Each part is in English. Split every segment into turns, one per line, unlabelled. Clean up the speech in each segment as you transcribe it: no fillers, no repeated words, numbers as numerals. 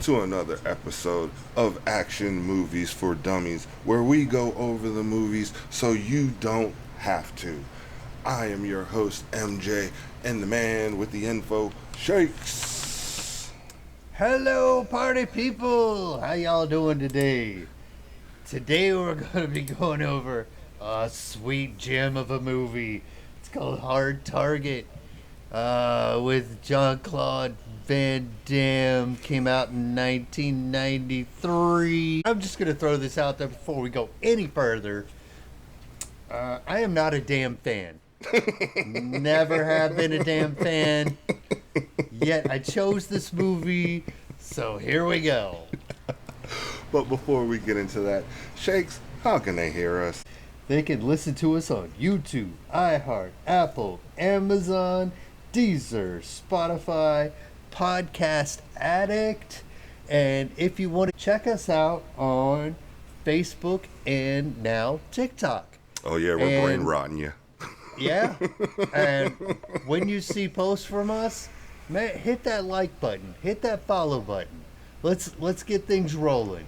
to another episode of Action Movies for Dummies, where we go over the movies so you don't have to. I am your host, MJ, and the man with the info, Shakes.
Hello, party people! How y'all doing today? Today we're going to be going over a sweet gem of a movie. It's called Hard Target, with Jean-Claude Van Damme. Came out in 1993. I'm just going to throw this out there before we go any further. I am not a damn fan. Never have been a damn fan. Yet I chose this movie, so here we go.
But before we get into that, Shakes, how can they hear us?
They can listen to us on YouTube, iHeart, Apple, Amazon, Deezer, Spotify, Podcast Addict, and if you want to check us out on Facebook and now TikTok.
Oh yeah, we're brain rotting you.
Yeah, and when you see posts from us, man, hit that like button, hit that follow button. Let's get things rolling.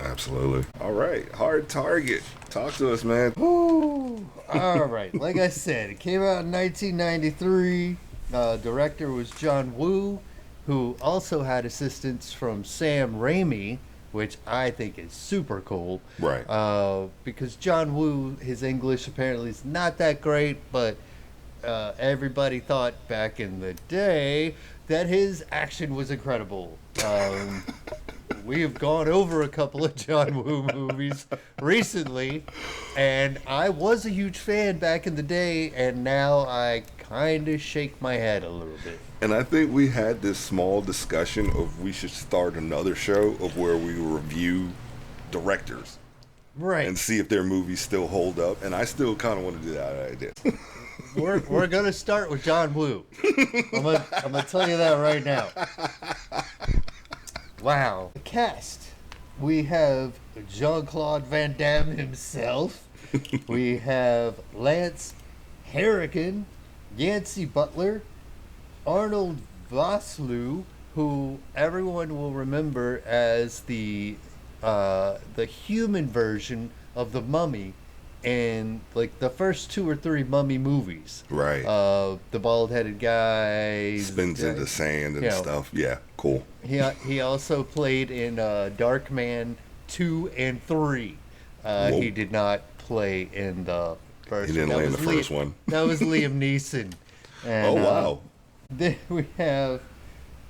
Absolutely. All right, Hard Target. Talk to us, man.
Woo! All right, like I said, it came out in 1993. Director was John Woo, who also had assistance from Sam Raimi, which I think is super cool.
Right.
Because John Woo, his English apparently is not that great, but everybody thought back in the day that his action was incredible. We have gone over a couple of John Woo movies recently, and I was a huge fan back in the day, and now I kind of shake my head a little bit.
And I think we had this small discussion of we should start another show of where we review directors.
Right.
And see if their movies still hold up. And I still kind of want to do that idea.
We're going to start with John Woo. I'm gonna tell you that right now. Wow. The cast. We have Jean-Claude Van Damme himself. We have Lance Henriksen, Yancey Butler, Arnold Vosloo, who everyone will remember as the human version of the Mummy in like the first 2 or 3 Mummy movies.
Right.
The bald-headed guy
spins in the sand and stuff. Yeah, cool.
He also played in Darkman 2 and 3. He did not play in the first.
He didn't land the first one.
That was Liam Neeson. And,
oh wow.
Then we have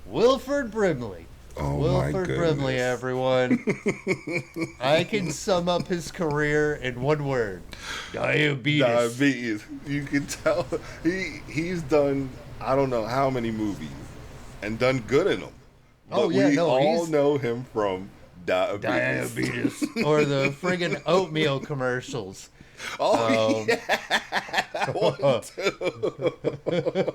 Wilford Brimley.
Oh,
Wilford Brimley, everyone. I can sum up his career in one word: diabetes.
You can tell he's done I don't know how many movies and done good in them. But we all know him from diabetes.
Or the friggin' oatmeal commercials.
Oh yeah, that one too.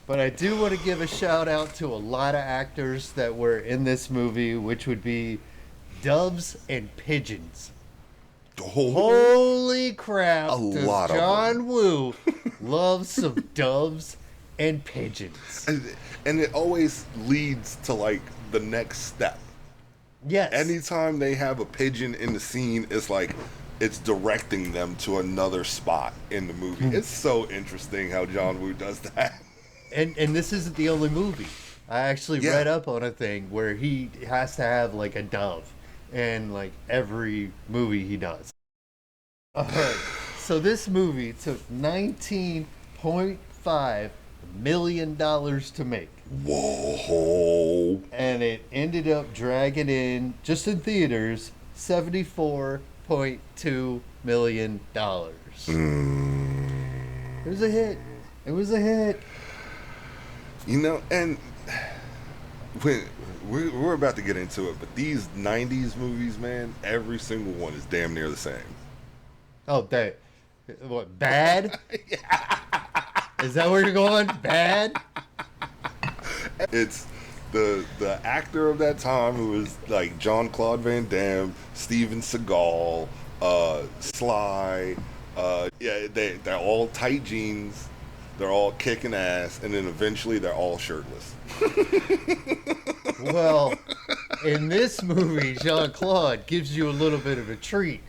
But I do want to give a shout out to a lot of actors that were in this movie, which would be doves and pigeons. Holy crap! Does John Woo loves some doves and pigeons?
And it always leads to like the next step.
Yes.
Anytime they have a pigeon in the scene, it's like it's directing them to another spot in the movie. It's so interesting how John Woo does that.
And this isn't the only movie. I actually read up on a thing where he has to have like a dove in like every movie he does. Alright, so this movie took $19.5 million to make.
Whoa.
And it ended up dragging in, just in theaters, $74.2 million. It was a hit. It was a hit.
You know, and we're about to get into it, but these 90s movies, man, every single one is damn near the same.
Oh, what, bad? Is that where you're going? Bad?
It's the actor of that time who was like Jean-Claude Van Damme, Steven Seagal, Sly. They're all tight jeans. They're all kicking ass, and then eventually they're all shirtless.
Well, in this movie, Jean-Claude gives you a little bit of a treat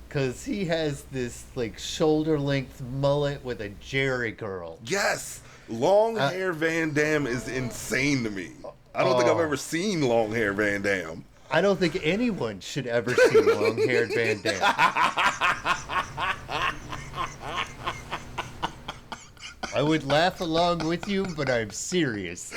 because he has this like shoulder-length mullet with a Jerry curl.
Yes! Long hair Van Damme is insane to me. I don't think I've ever seen long hair Van Damme.
I don't think anyone should ever see long-haired Van Damme. I would laugh along with you, but I'm serious.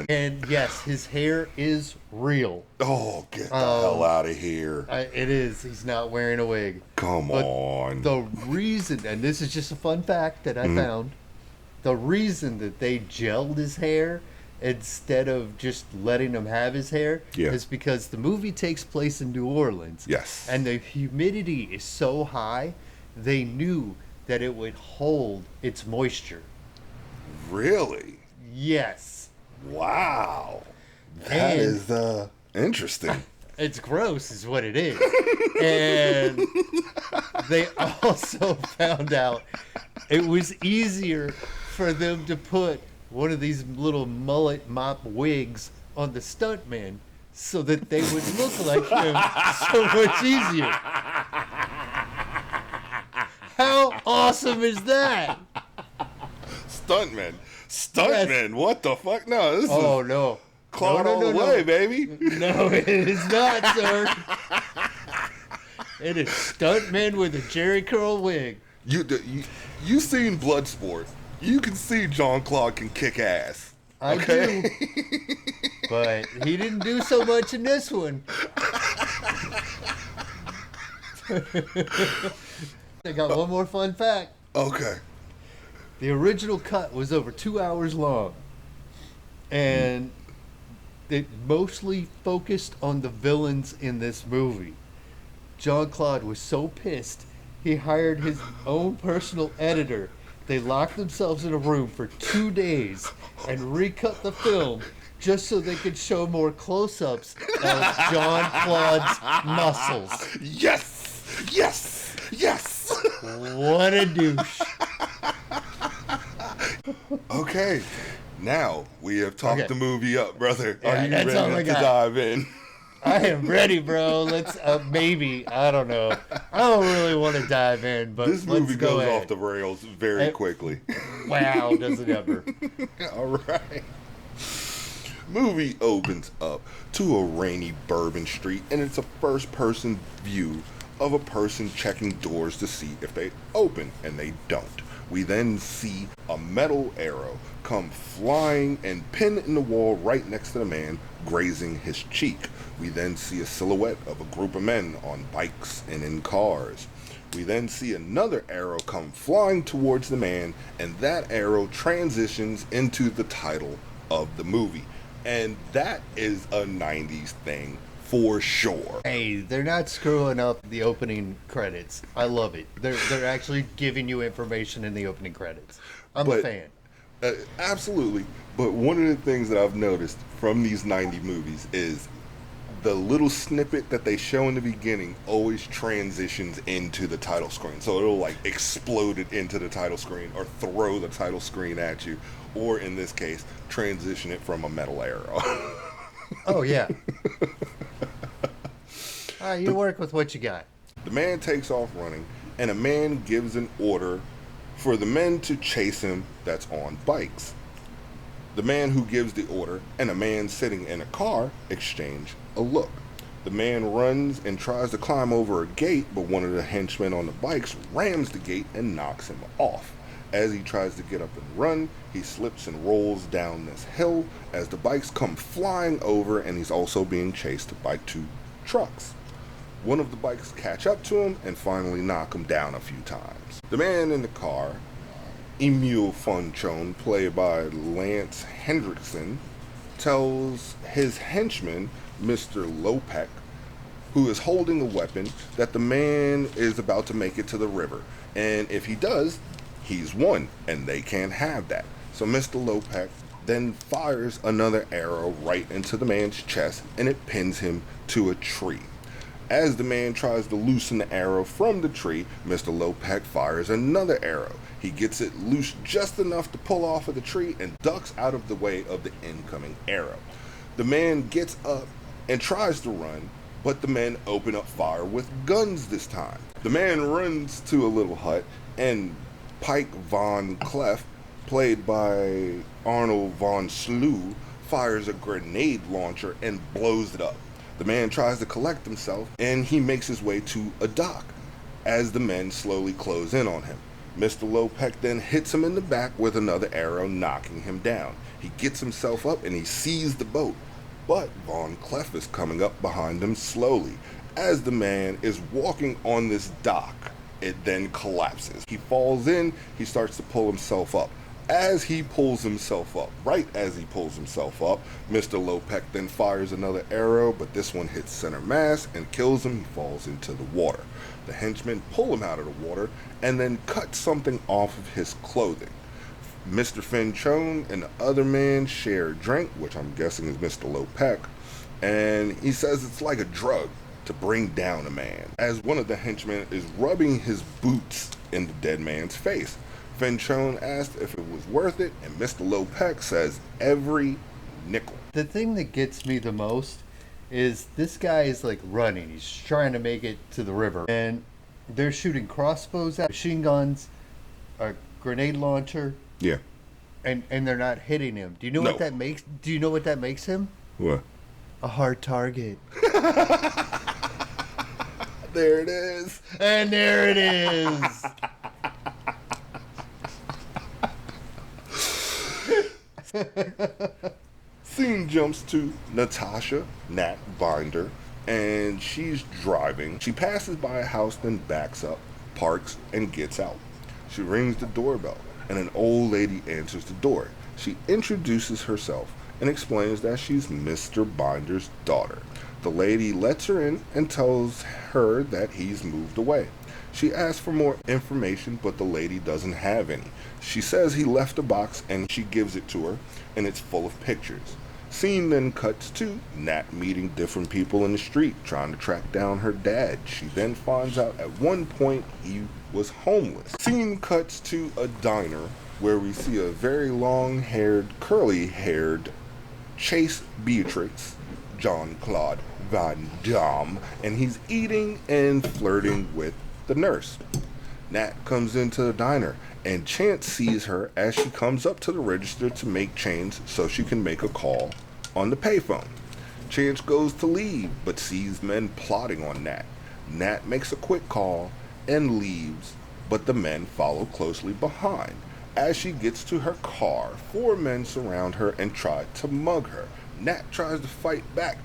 And yes, his hair is real.
Oh, get the hell out of here.
It is. He's not wearing a wig.
Come on.
The reason, and this is just a fun fact that I found, the reason that they gelled his hair instead of just letting him have his hair is because the movie takes place in New Orleans.
Yes.
And the humidity is so high, they knew that it would hold its moisture.
Really?
Yes.
Wow. That is interesting.
It's gross is what it is. And they also found out it was easier for them to put one of these little mullet mop wigs on the stuntman so that they would look like him so much easier. How awesome is that?
Stuntman. Yes. What the fuck? No, this is
no.
Claude all the way, baby.
No, it is not, sir. It is stuntman with a Jerry curl wig.
You seen Bloodsport? You can see Jean-Claude can kick ass.
I do. But he didn't do so much in this one. I got one more fun fact.
Okay.
The original cut was over 2 hours long. And it mostly focused on the villains in this movie. Jean-Claude was so pissed, he hired his own personal editor. They locked themselves in a room for 2 days and recut the film just so they could show more close-ups of Jean-Claude's muscles.
Yes! Yes! Yes!
What a douche.
Okay, now we have talked the movie up, brother. Are you ready to dive in?
I am ready, bro. Let's maybe. I don't know. I don't really want to dive in, but
this movie goes
ahead.
off the rails very quickly.
Wow, does it ever?
All right. Movie opens up to a rainy Bourbon Street, and it's a first-person view of a person checking doors to see if they open, and they don't. We then see a metal arrow come flying and pin in the wall right next to the man, grazing his cheek. We then see a silhouette of a group of men on bikes and in cars. We then see another arrow come flying towards the man, and that arrow transitions into the title of the movie. And that is a 90s thing for sure.
Hey, they're not screwing up the opening credits. I love it. They're actually giving you information in the opening credits. I'm a fan.
Absolutely. But one of the things that I've noticed from these 90 movies is the little snippet that they show in the beginning always transitions into the title screen. So it'll like explode it into the title screen or throw the title screen at you. Or in this case, transition it from a metal arrow.
Oh, yeah. You work with what you got.
The man takes off running, and a man gives an order for the men to chase him that's on bikes. The man who gives the order and a man sitting in a car exchange a look. The man runs and tries to climb over a gate, but one of the henchmen on the bikes rams the gate and knocks him off. As he tries to get up and run, he slips and rolls down this hill as the bikes come flying over, and he's also being chased by 2 trucks. One of the bikes catch up to him and finally knock him down a few times. The man in the car, Emil Funchon, played by Lance Hendrickson, tells his henchman, Mr. Lopek, who is holding a weapon, that the man is about to make it to the river. And if he does, he's won, and they can't have that. So Mr. Lopek then fires another arrow right into the man's chest, and it pins him to a tree. As the man tries to loosen the arrow from the tree, Mr. Lopek fires another arrow. He gets it loose just enough to pull off of the tree and ducks out of the way of the incoming arrow. The man gets up and tries to run, but the men open up fire with guns this time. The man runs to a little hut, and Pike von Clef, played by Arnold von Slew, fires a grenade launcher and blows it up. The man tries to collect himself, and he makes his way to a dock as the men slowly close in on him. Mr. Lopek then hits him in the back with another arrow, knocking him down. He gets himself up and he sees the boat, but Von Clef is coming up behind him slowly. As the man is walking on this dock, it then collapses. He falls in, he starts to pull himself up. As he pulls himself up, right as he pulls himself up, Mr. Lopek then fires another arrow, but this one hits center mass and kills him. He falls into the water. The henchmen pull him out of the water and then cut something off of his clothing. Mr. Finchone and the other man share a drink, which I'm guessing is Mr. Lopek, and he says it's like a drug to bring down a man, as one of the henchmen is rubbing his boots in the dead man's face. Finchone asked if it was worth it, and Mr. Lopek says every nickel.
The thing that gets me the most is this guy is like running. He's trying to make it to the river, and they're shooting crossbows at machine guns, a grenade launcher.
Yeah.
And they're not hitting him. Do you know what that makes? Do you know what that makes him?
What?
A hard target.
There it is.
And there it is.
Scene jumps to Natasha Nat Binder, and she's driving. She passes by a house, then backs up, parks, and gets out. She rings the doorbell, and an old lady answers the door. She introduces herself and explains that she's Mr. Binder's daughter. The lady lets her in and tells her that he's moved away. She asks for more information, but the lady doesn't have any. She says he left a box, and she gives it to her, and it's full of pictures. Scene then cuts to Nat meeting different people in the street, trying to track down her dad. She then finds out at one point he was homeless. Scene cuts to a diner where we see a very long-haired, curly-haired Chase Beatrix, Jean-Claude Van Damme, and he's eating and flirting with the nurse. Nat comes into the diner, and Chance sees her as she comes up to the register to make change so she can make a call on the payphone. Chance goes to leave, but sees men plotting on Nat. Nat makes a quick call and leaves, but the men follow closely behind. As she gets to her car, 4 men surround her and try to mug her. Nat tries to fight back,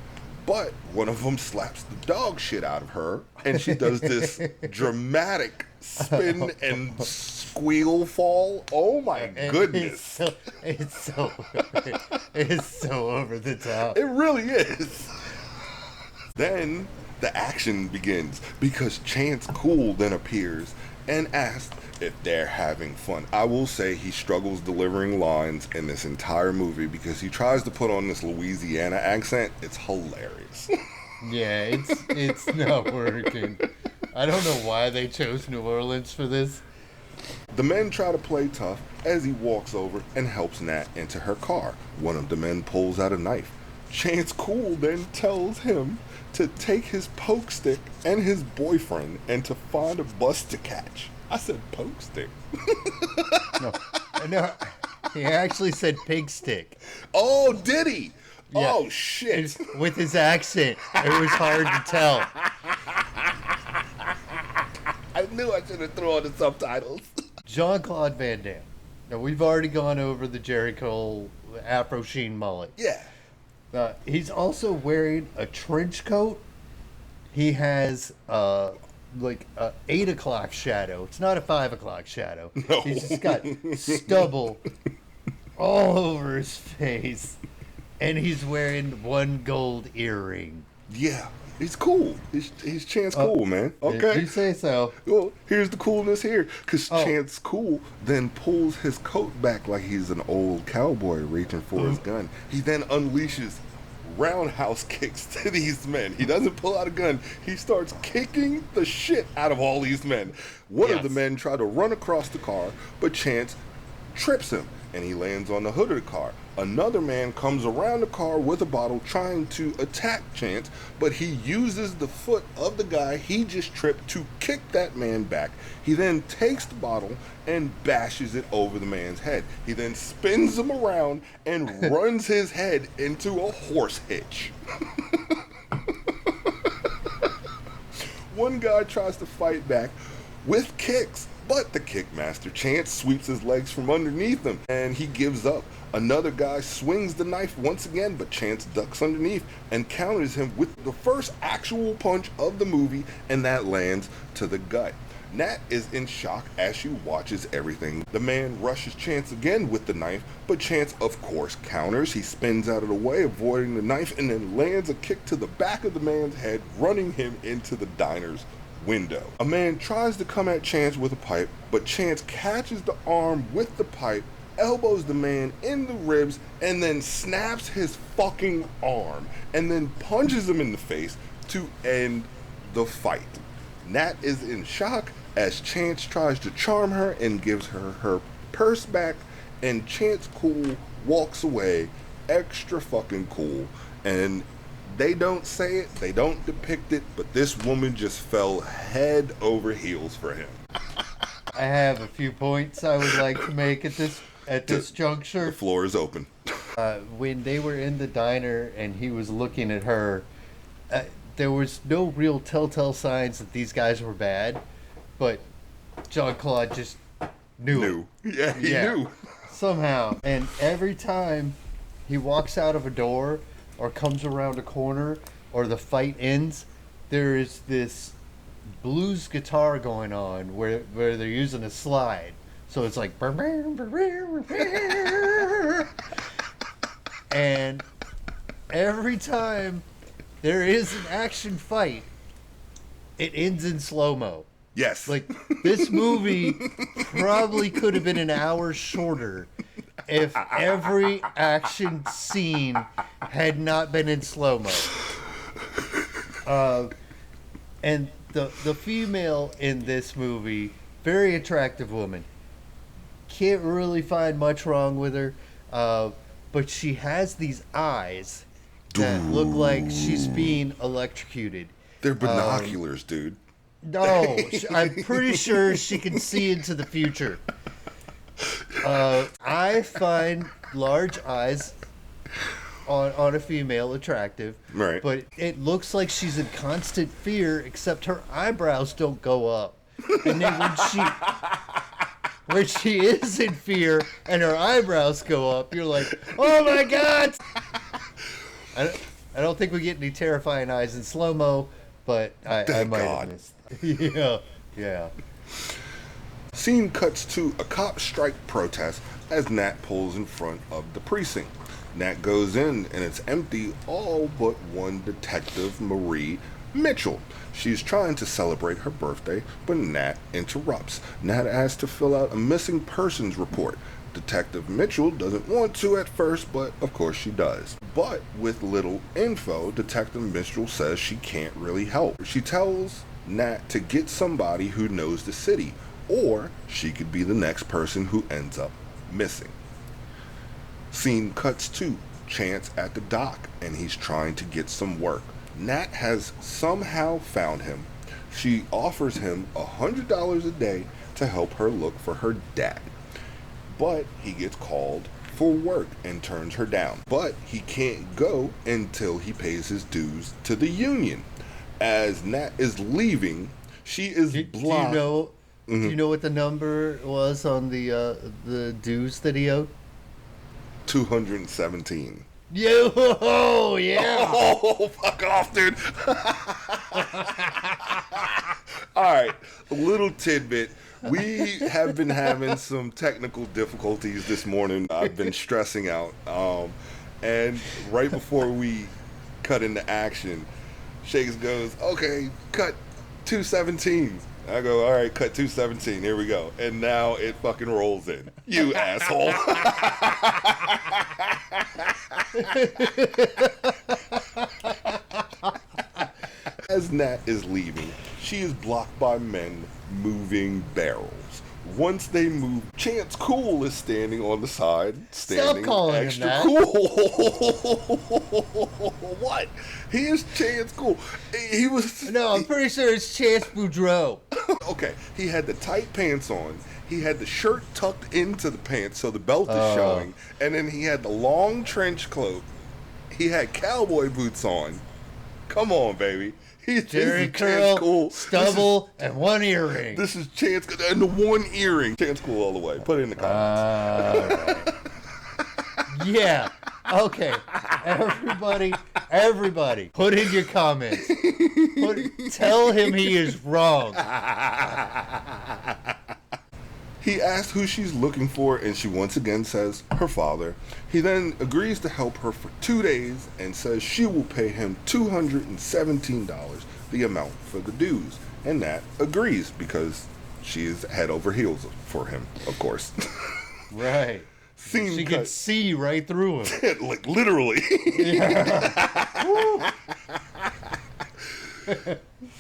but one of them slaps the dog shit out of her, and she does this dramatic spin and squeal fall. Oh my goodness.
It's so over the top.
It really is. Then the action begins because Chance Cool then appears and asks if they're having fun. I will say he struggles delivering lines in this entire movie because he tries to put on this Louisiana accent. It's hilarious.
Yeah, it's not working. I don't know why they chose New Orleans for this.
The men try to play tough as he walks over and helps Nat into her car. One of the men pulls out a knife. Chance Cool then tells him to take his poke stick and his boyfriend and to find a bus to catch. I said poke stick.
No, he actually said pig stick.
Oh, did he?
Yeah.
Oh, shit.
With his accent, it was hard to tell.
I knew I should have thrown on the subtitles.
Jean-Claude Van Damme. Now, we've already gone over the Jerry Cole Afro Sheen mullet.
Yeah.
He's also wearing a trench coat. He has like a 8 o'clock shadow. It's not a 5 o'clock shadow.
No.
He's just got stubble all over his face. And he's wearing 1 gold earring.
Yeah. He's cool. He's Chance Cool, man. Okay.
You say so.
Well, here's the coolness here. Because Chance Cool then pulls his coat back like he's an old cowboy reaching for his gun. He then unleashes roundhouse kicks to these men. He doesn't pull out a gun. He starts kicking the shit out of all these men. One of the men try to run across the car, but Chance trips him, and he lands on the hood of the car. Another man comes around the car with a bottle trying to attack Chance, but he uses the foot of the guy he just tripped to kick that man back. He then takes the bottle and bashes it over the man's head. He then spins him around and runs his head into a horse hitch. One guy tries to fight back with kicks, but the kickmaster Chance sweeps his legs from underneath him and he gives up. Another guy swings the knife once again, but Chance ducks underneath and counters him with the first actual punch of the movie, and that lands to the gut. Nat is in shock as she watches everything. The man rushes Chance again with the knife, but Chance of course counters. He spins out of the way, avoiding the knife, and then lands a kick to the back of the man's head, running him into the diner's window. A man tries to come at Chance with a pipe, but Chance catches the arm with the pipe, elbows the man in the ribs, and then snaps his fucking arm, and then punches him in the face to end the fight. Nat is in shock as Chance tries to charm her and gives her her purse back, and Chance cool walks away extra fucking cool. And they don't say it, they don't depict it, but this woman just fell head over heels for him.
I have a few points I would like to make at this juncture.
The floor is open.
When they were in the diner and he was looking at her, there was no real telltale signs that these guys were bad, but Jean-Claude just knew.
Yeah, he knew.
Somehow. And every time he walks out of a door or comes around a corner or the fight ends, there is this blues guitar going on where they're using a slide. So it's like and every time there is an action fight, it ends in slow-mo.
Yes.
Like, this movie probably could have been an hour shorter if every action scene had not been in slow-mo. And the female in this movie, very attractive woman. Can't really find much wrong with her, but she has these eyes that look like she's being electrocuted.
They're binoculars, dude.
No, I'm pretty sure she can see into the future. I find large eyes on a female attractive,
right?
But it looks like she's in constant fear, except her eyebrows don't go up. And then when she is in fear and her eyebrows go up, you're like, oh my God! I don't think we get any terrifying eyes in slow-mo, but I might have missed. Yeah.
Scene cuts to a cop strike protest as Nat pulls in front of the precinct. Nat goes in and it's empty, all but one detective, Marie Mitchell. She's trying to celebrate her birthday, but Nat interrupts. Nat asks to fill out a missing persons report. Detective Mitchell doesn't want to at first, but of course she does. But with little info, Detective Mitchell says she can't really help. She tells Nat to get somebody who knows the city, or she could be the next person who ends up missing. Scene cuts to Chance at the dock, and he's trying to get some work. Nat has somehow found him. She offers him $100 a day to help her look for her dad. But he gets called for work and turns her down. But he can't go until he pays his dues to the union. As Nat is leaving, she is blocked.
Do you know what the number was on the dues that he owed?
217.
Yeah.
Oh, fuck off, dude. All right, a little tidbit. We have been having some technical difficulties this morning. I've been stressing out. And right before we cut into action, Shakes goes, okay, cut 217. I go, all right, cut 217. Here we go. And now it fucking rolls in. You asshole. Nat is leaving, she is blocked by men moving barrels. Once they move, Chance Cool is standing on the side, standing
calling him
extra
that.
cool. What? He is Chance Cool. He was.
No, I'm pretty sure it's Chance Boudreaux.
Okay, he had the tight pants on. He had the shirt tucked into the pants so the belt is showing, and then he had the long trench coat. He had cowboy boots on. Come on, baby. He's
Jerry
Chance
curl,
Cool.
stubble, and one earring.
This is Chance and the one earring. Chance Cool all the way. Put it in the comments.
Yeah. Okay. Everybody, put in your comments. Tell him he is wrong.
He asks who she's looking for, and she once again says her father. He then agrees to help her for 2 days and says she will pay him $217, the amount for the dues. And Nat agrees because she's head over heels for him, of course.
Right.
Scene
She
cut.
can see right through him.
Like, literally.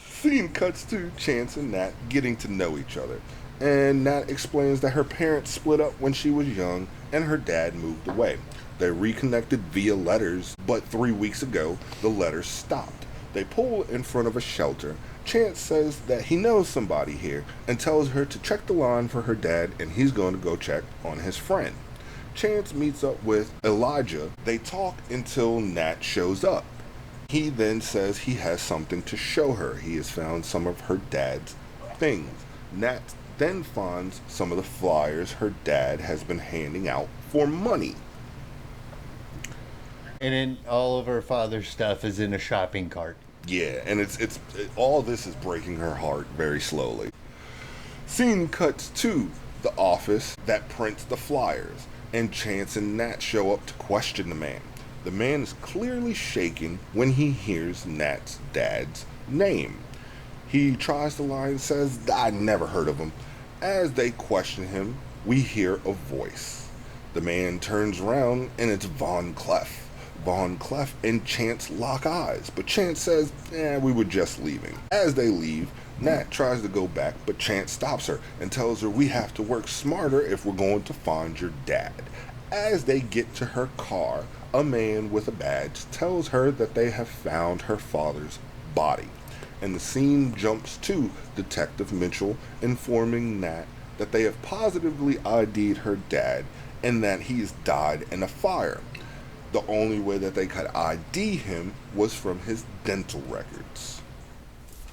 Scene cuts to Chance and Nat getting to know each other. And Nat explains that her parents split up when she was young and her dad moved away. They reconnected via letters, but 3 weeks ago, the letters stopped. They pull in front of a shelter. Chance says that he knows somebody here and tells her to check the line for her dad, and he's going to go check on his friend. Chance meets up with Elijah. They talk until Nat shows up. He then says he has something to show her. He has found some of her dad's things. Nat then finds some of the flyers her dad has been handing out for money.
And then all of her father's stuff is in a shopping cart.
Yeah, and it's all this is breaking her heart very slowly. Scene cuts to the office that prints the flyers, and Chance and Nat show up to question the man. The man is clearly shaken when he hears Nat's dad's name. He tries to lie and says, "I never heard of him." As they question him, we hear a voice. The man turns around and it's Von Cleef. Von Cleef and Chance lock eyes, but Chance says, we were just leaving. As they leave, Nat tries to go back, but Chance stops her and tells her we have to work smarter if we're going to find your dad. As they get to her car, a man with a badge tells her that they have found her father's body. And the scene jumps to Detective Mitchell informing Nat that they have positively ID'd her dad and that he's died in a fire. The only way that they could ID him was from his dental records.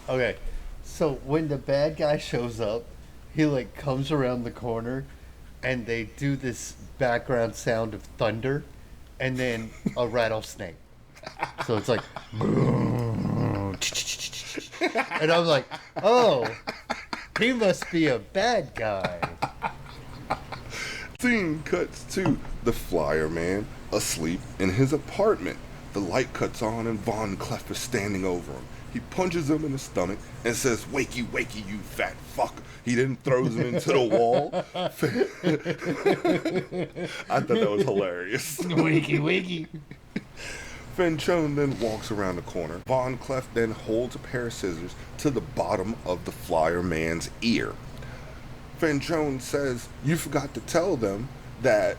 Okay, so when the bad guy shows up, he like comes around the corner and they do this background sound of thunder and then a rattlesnake. So it's like, and I'm like, oh, he must be a bad guy.
Scene cuts to the flyer man asleep in his apartment. The light cuts on and Von Cleef is standing over him. He punches him in the stomach and says, "Wakey, wakey, you fat fuck." He then throws him into the wall. I thought that was hilarious.
Wakey, wakey.
Fanchone then walks around the corner. Von Cleef then holds a pair of scissors to the bottom of the flyer man's ear. Fanchone says, "You forgot to tell them that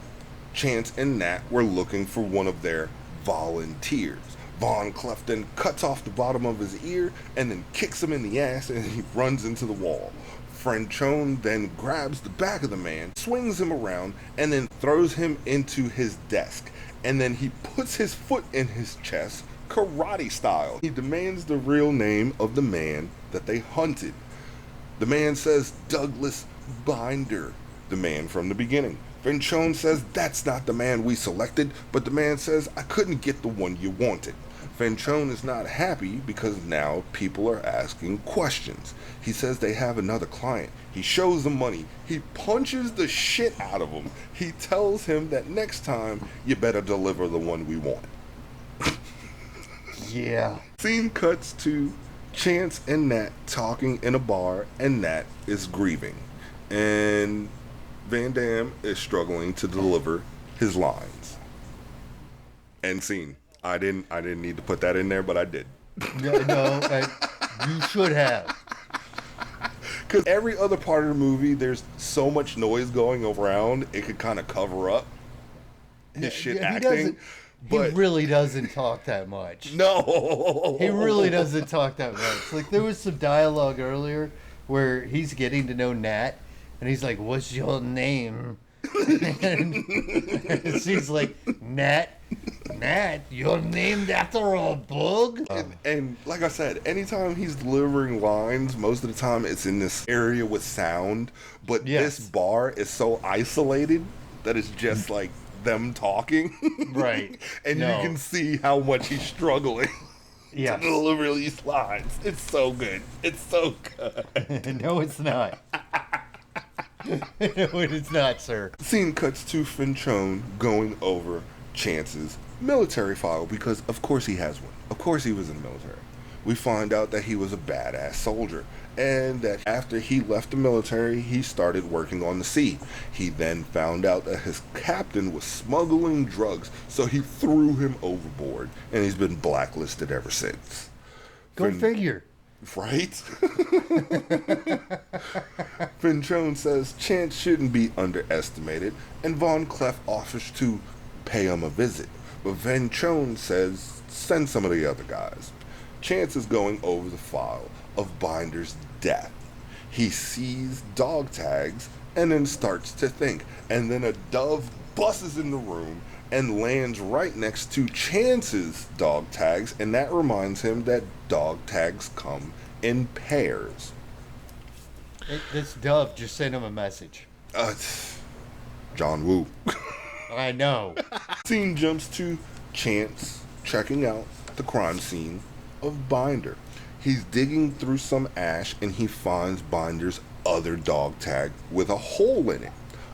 Chance and Nat were looking for one of their volunteers." Von Cleef then cuts off the bottom of his ear and then kicks him in the ass, and he runs into the wall. Franchone then grabs the back of the man, swings him around, and then throws him into his desk. And then he puts his foot in his chest, karate style. He demands the real name of the man that they hunted. The man says, "Douglas Binder," the man from the beginning. Franchone says, "That's not the man we selected," but the man says, "I couldn't get the one you wanted." Fanchone is not happy because now people are asking questions. He says they have another client. He shows them money. He punches the shit out of him. He tells him that next time you better deliver the one we want.
Yeah.
Scene cuts to Chance and Nat talking in a bar, and Nat is grieving. And Van Damme is struggling to deliver his lines. End scene. I didn't need to put that in there, but I did.
No, You should have.
Because every other part of the movie, there's so much noise going around, it could kind of cover up his shit acting.
He really doesn't talk that much.
No.
He really doesn't talk that much. Like, there was some dialogue earlier where he's getting to know Nat, and he's like, "What's your name?" And she's like, Nat, you're named after a bug?
And like I said, anytime he's delivering lines, most of the time it's in this area with sound. But
Yes.
this bar is so isolated that it's just like them talking.
Right.
And
No.
you can see how much he's struggling
Yes.
to deliver these lines. It's so good. It's so good.
No, it's not. No, it is not, sir.
Scene cuts to Finchone going over Chance's military file because, of course, he has one. Of course, he was in the military. We find out that he was a badass soldier and that after he left the military, he started working on the sea. He then found out that his captain was smuggling drugs, so he threw him overboard, and he's been blacklisted ever since.
Go figure.
Right? Finchone says Chance shouldn't be underestimated, and Von Cleef offers to pay him a visit. But Finchone says send some of the other guys. Chance is going over the file of Binder's death. He sees dog tags and then starts to think. And then a dove busts in the room and lands right next to Chance's dog tags, and that reminds him that dog tags come in pairs.
This dove just sent him a message.
John Woo.
I know.
Scene jumps to Chance checking out the crime scene of Binder. He's digging through some ash and he finds Binder's other dog tag with a hole in it.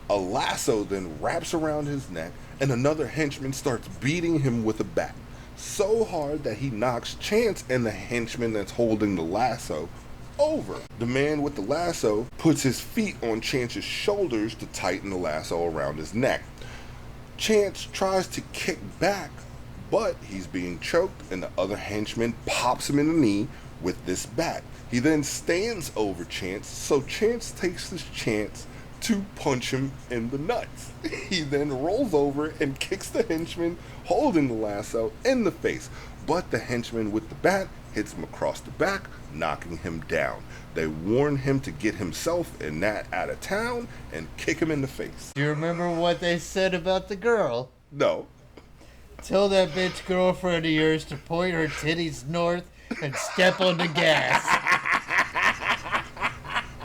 A lasso then wraps around his neck and another henchman starts beating him with a bat so hard that he knocks Chance and the henchman that's holding the lasso over. The man with the lasso puts his feet on Chance's shoulders to tighten the lasso around his neck. Chance tries to kick back, but he's being choked and the other henchman pops him in the knee with this bat. He then stands over Chance, so Chance takes his chance to punch him in the nuts. He then rolls over and kicks the henchman holding the lasso in the face, but the henchman with the bat hits him across the back, knocking him down. They warn him to get himself and Nat out of town and kick him in the face.
Do you remember what they said about the girl?
No.
Tell that bitch girlfriend of yours to point her titties north and step on the gas.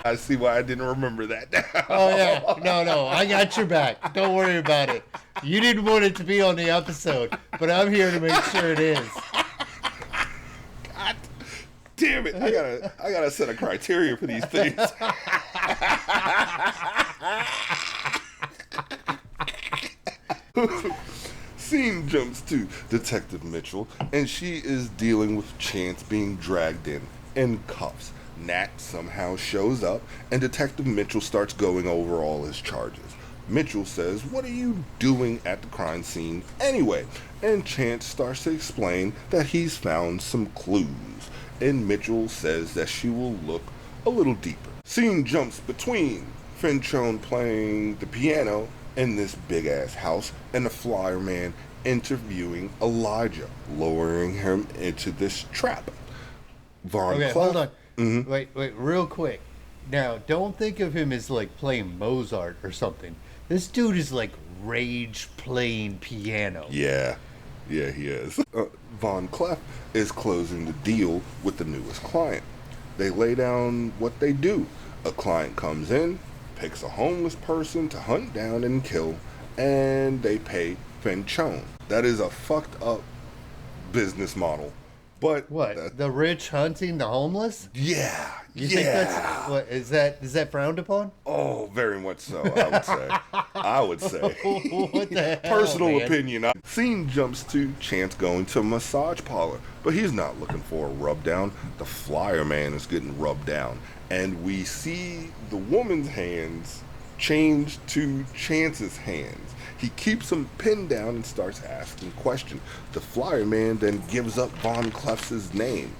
I see why I didn't remember that now.
Oh, yeah. No, I got your back. Don't worry about it. You didn't want it to be on the episode, but I'm here to make sure it is.
God damn it. I gotta set a criteria for these things. Scene jumps to Detective Mitchell, and she is dealing with Chance being dragged in cuffs. Nat somehow shows up, and Detective Mitchell starts going over all his charges. Mitchell says, "What are you doing at the crime scene anyway?" And Chance starts to explain that he's found some clues, and Mitchell says that she will look a little deeper. Scene jumps between Finchone playing the piano in this big-ass house and the flyer man interviewing Elijah, lowering him into this trap. Von
Okay,
Cleef-
hold on.
Mhm.
Wait, real quick. Now, don't think of him as like playing Mozart or something. This dude is like rage playing piano.
Yeah, he is. Von Cleef is closing the deal with the newest client. They lay down what they do. A client comes in, picks a homeless person to hunt down and kill, and they pay Finchone. That is a fucked up business model. But
What? The rich hunting the homeless?
Yeah.
You think that's what is that frowned upon?
Oh, very much so, I would say. I would say.
What the hell?
Personal
man?
opinion. Scene jumps to Chance going to a massage parlor, but he's not looking for a rub down. The flyer man is getting rubbed down, and we see the woman's hands change to Chance's hands. He keeps him pinned down and starts asking questions. The flyer man then gives up Von Cleef's name.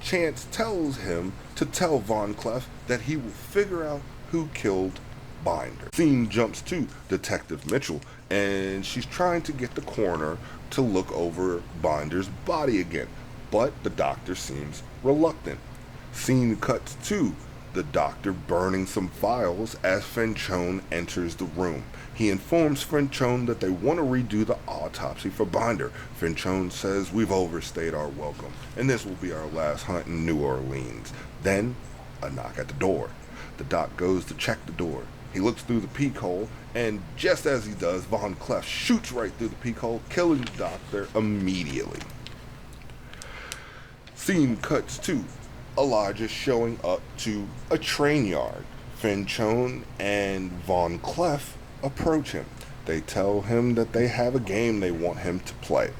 Chance tells him to tell Von Cleef that he will figure out who killed Binder. Scene jumps to Detective Mitchell, and she's trying to get the coroner to look over Binder's body again, but the doctor seems reluctant. Scene cuts to the doctor burning some files as Finchone enters the room. He informs Finchone that they want to redo the autopsy for Binder. Finchone says we've overstayed our welcome, and this will be our last hunt in New Orleans. Then, a knock at the door. The doc goes to check the door. He looks through the peek hole, and just as he does, Von Cleef shoots right through the peek hole, killing the doctor immediately. Scene cuts to Elijah showing up to a train yard. Finchone and Von Cleef approach him. They tell him that they have a game they want him to play.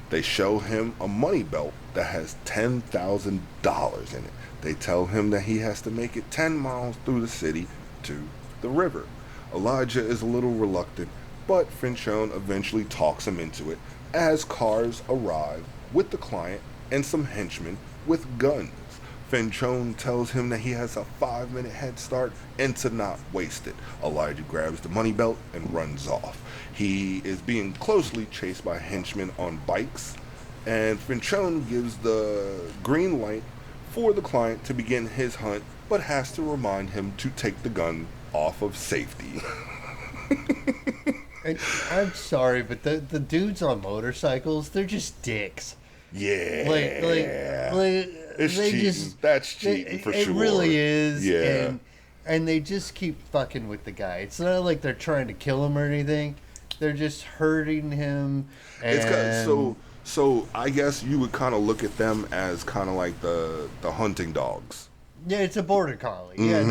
They show him a money belt that has $10,000 in it. They tell him that he has to make it 10 miles through the city to the river. Elijah is a little reluctant, but Finchone eventually talks him into it as cars arrive with the client and some henchmen with guns. Finchone tells him that he has a 5-minute head start and to not waste it. Elijah grabs the money belt and runs off. He is being closely chased by henchmen on bikes, and Finchone gives the green light for the client to begin his hunt, but has to remind him to take the gun off of safety.
I'm sorry, but the dudes on motorcycles, they're just dicks.
Yeah.
Like
it's
they
cheating.
just,
That's cheating for sure.
It really is.
Yeah.
And they just keep fucking with the guy. It's not like they're trying to kill him or anything. They're just hurting him. And
It's so I guess you would kind of look at them as kind of like the hunting dogs.
Yeah, it's a border collie. Yeah,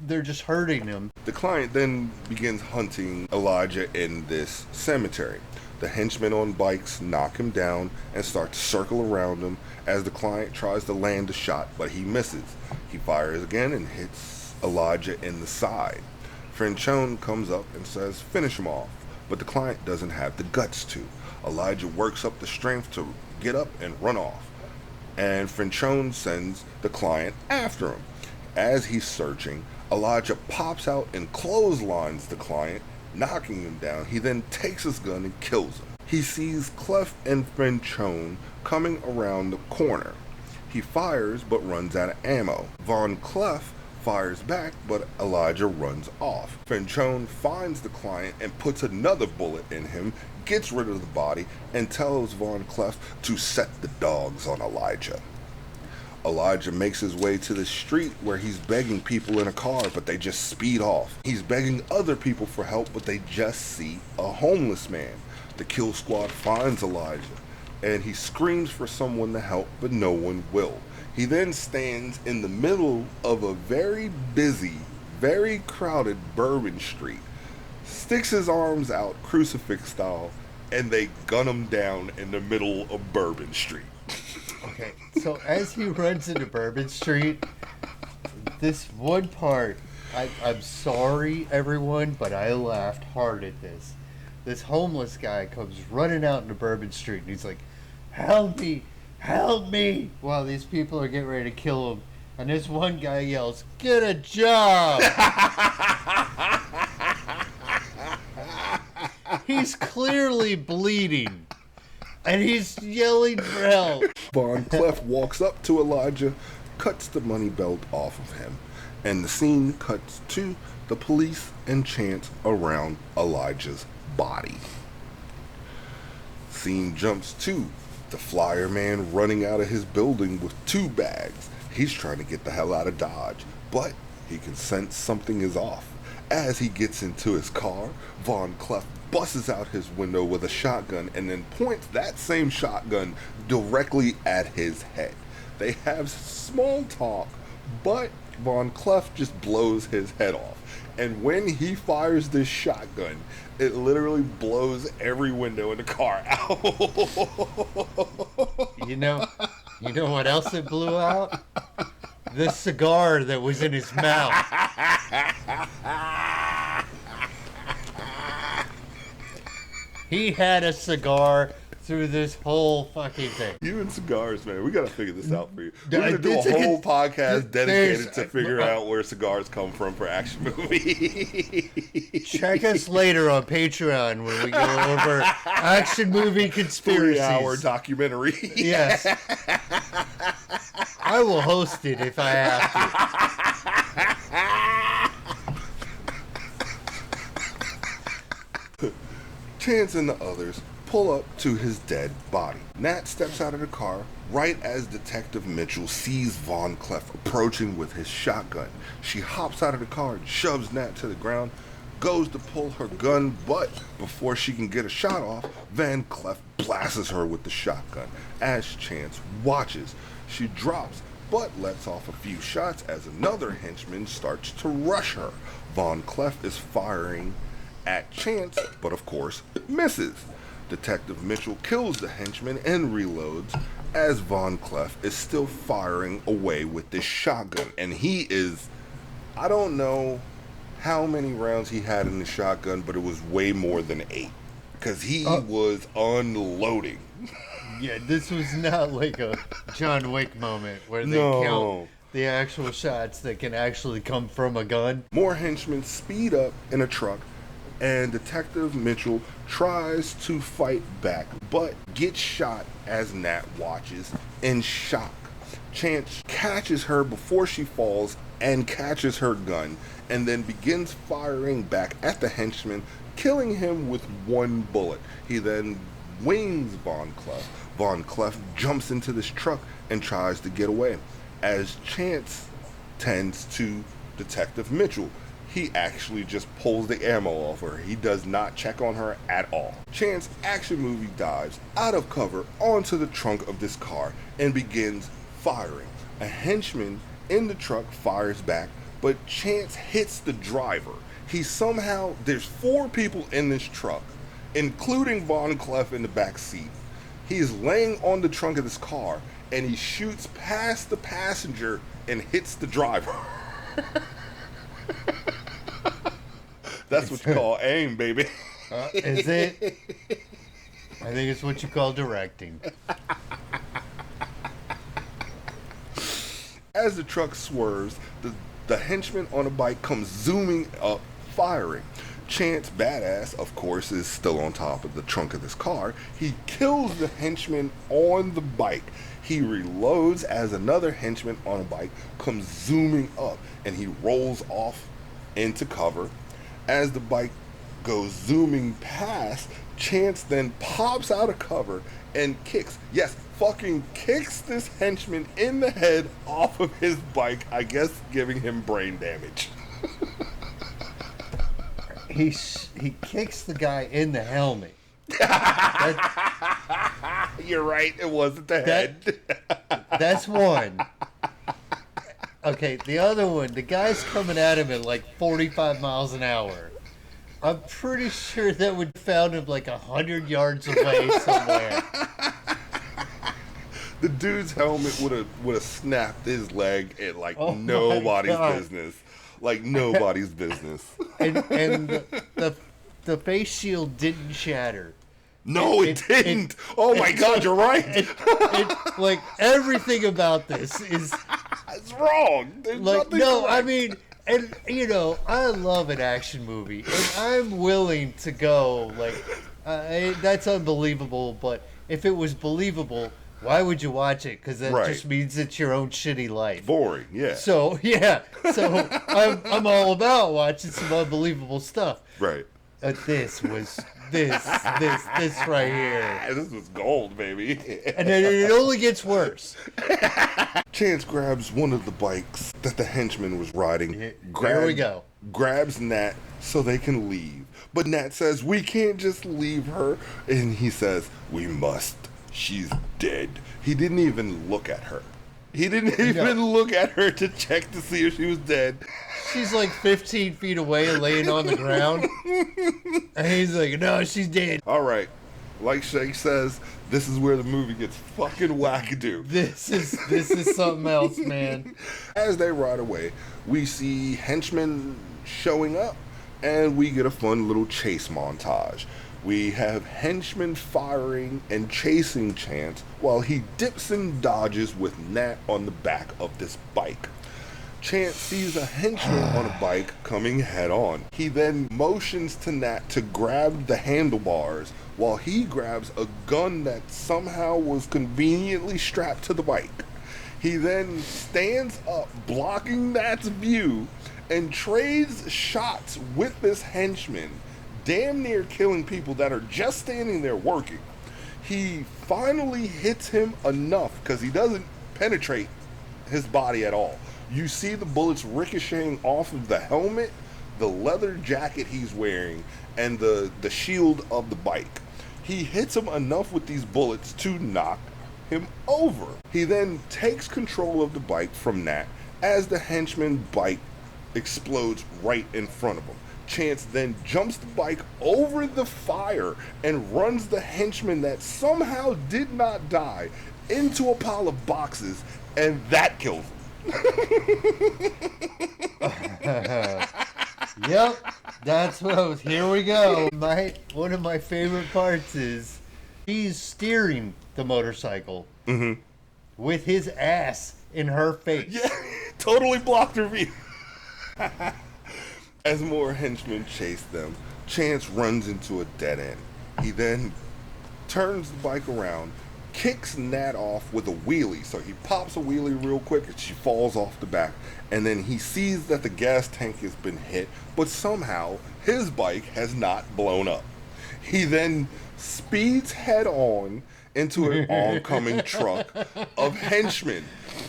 they're just hurting him.
The client then begins hunting Elijah in this cemetery. The henchmen on bikes knock him down and start to circle around him as the client tries to land a shot, but he misses. He fires again and hits Elijah in the side. Finchone comes up and says, finish him off, but the client doesn't have the guts to. Elijah works up the strength to get up and run off, and Finchone sends the client after him. As he's searching, Elijah pops out and clotheslines the client, knocking him down. He then takes his gun and kills him. He sees Clef and Finchone coming around the corner. He fires but runs out of ammo. Von Clef fires back, but Elijah runs off. Finchone finds the client and puts another bullet in him, gets rid of the body, and tells Von Clef to set the dogs on Elijah. Elijah makes his way to the street where he's begging people in a car, but they just speed off. He's begging other people for help, but they just see a homeless man. The kill squad finds Elijah, and he screams for someone to help, but no one will. He then stands in the middle of a very busy, very crowded Bourbon Street, sticks his arms out crucifix style, and they gun him down in the middle of Bourbon Street.
Okay, so as he runs into Bourbon Street, this one part, I'm sorry everyone, but I laughed hard at this. This homeless guy comes running out into Bourbon Street and he's like, help me, help me, while these people are getting ready to kill him. And this one guy yells, get a job! He's clearly bleeding. And he's yelling for help.
Von Clef walks up to Elijah, cuts the money belt off of him, and the scene cuts to the police and Chance around Elijah's body. Scene jumps to the flyer man running out of his building with 2 bags. He's trying to get the hell out of Dodge, but he can sense something is off. As he gets into his car, Von Clef busts out his window with a shotgun and then points that same shotgun directly at his head. They have small talk, but Von Clef just blows his head off. And when he fires this shotgun, it literally blows every window in the car out.
You know what else it blew out? The cigar that was in his mouth. He had a cigar through this whole fucking thing.
You and cigars, man. We got to figure this out for you.
D-
We're going to do a
it's a
whole
con-
podcast dedicated to figure
there's-
out where cigars come from for action movies.
Check us later on Patreon when we go over action movie conspiracies.
3-hour documentary.
Yes. I will host it if I have to.
Chance and the others pull up to his dead body. Nat steps out of the car right as Detective Mitchell sees Von Cleef approaching with his shotgun. She hops out of the car and shoves Nat to the ground, goes to pull her gun, but before she can get a shot off, Van Cleef blasts her with the shotgun. As Chance watches, she drops, but lets off a few shots as another henchman starts to rush her. Von Cleef is firing at Chance, but of course misses. Detective Mitchell kills the henchman and reloads as Von Cleef is still firing away with this shotgun. And he is, I don't know how many rounds he had in the shotgun, but it was way more than 8. Because he was unloading.
Yeah, this was not like a John Wick moment where they
No.
count the actual shots that can actually come from a gun.
More henchmen speed up in a truck, and Detective Mitchell tries to fight back, but gets shot as Nat watches in shock. Chance catches her before she falls and catches her gun, and then begins firing back at the henchman, killing him with 1 bullet. He then wings Von Cleef. Von Cleef jumps into this truck and tries to get away, as Chance tends to Detective Mitchell. He actually just pulls the ammo off her. He does not check on her at all. Chance action movie dives out of cover onto the trunk of this car and begins firing. A henchman in the truck fires back, but Chance hits the driver. There's 4 people in this truck, including Von Cleef in the back seat. He is laying on the trunk of this car, and he shoots past the passenger and hits the driver. That's what you call aim, baby.
Is it? I think it's what you call directing.
As the truck swerves, the henchman on a bike comes zooming up, firing. Chance, badass, of course, is still on top of the trunk of this car. He kills the henchman on the bike. He reloads as another henchman on a bike comes zooming up, and he rolls off into cover. As the bike goes zooming past, Chance then pops out of cover and kicks this henchman in the head off of his bike, I guess giving him brain damage.
He kicks the guy in the helmet.
You're right, it wasn't the head.
That's one. Okay, the other one, the guy's coming at him at like 45 miles an hour. I'm pretty sure that would found him like 100 yards away somewhere.
The dude's helmet would have snapped his leg at like
Oh
nobody's
my God.
business. Like nobody's business.
And the face shield didn't shatter.
No, it didn't. Oh my God, you're right.
Like everything about this is
It's wrong. There's
like
nothing
no.
correct.
I mean, and you know, I love an action movie, and I'm willing to go. Like that's unbelievable. But if it was believable, why would you watch it? Because that
Right.
just means it's your own shitty life.
Boring, yeah.
So yeah, so I'm all about watching some unbelievable stuff.
Right.
This was this right here,
This was gold, baby.
and then it only gets worse.
Chance grabs one of the bikes that the henchman was riding.
There we go.
Grabs Nat so they can leave. But Nat says, we can't just leave her. And he says, we must. She's dead. He didn't even look at her. He didn't even look at her to check to see if she was dead.
She's like 15 feet away and laying on the ground. And he's like, no, she's dead.
All right. Like Shay says, this is where the movie gets fucking wackadoo.
This is something else, man.
As they ride away, we see henchmen showing up, and we get a fun little chase montage. We have henchmen firing and chasing Chance while he dips and dodges with Nat on the back of this bike. Chance sees a henchman on a bike coming head on. He then motions to Nat to grab the handlebars while he grabs a gun that somehow was conveniently strapped to the bike. He then stands up, blocking Nat's view, and trades shots with this henchman, damn near killing people that are just standing there working. He finally hits him enough because he doesn't penetrate his body at all. You see the bullets ricocheting off of the helmet, the leather jacket he's wearing, and the shield of the bike. He hits him enough with these bullets to knock him over. He then takes control of the bike from Nat as the henchman bike explodes right in front of him. Chance then jumps the bike over the fire and runs the henchman that somehow did not die into a pile of boxes, and that kills him.
Yep, that's what I was. Here we go. One of my favorite parts is he's steering the motorcycle with his ass in her face.
Yeah, totally blocked her view. As more henchmen chase them, Chance runs into a dead end. He then turns the bike around, kicks Nat off with a wheelie. So he pops a wheelie real quick and she falls off the back. And then he sees that the gas tank has been hit, but somehow his bike has not blown up. He then speeds head on into an oncoming truck of henchmen.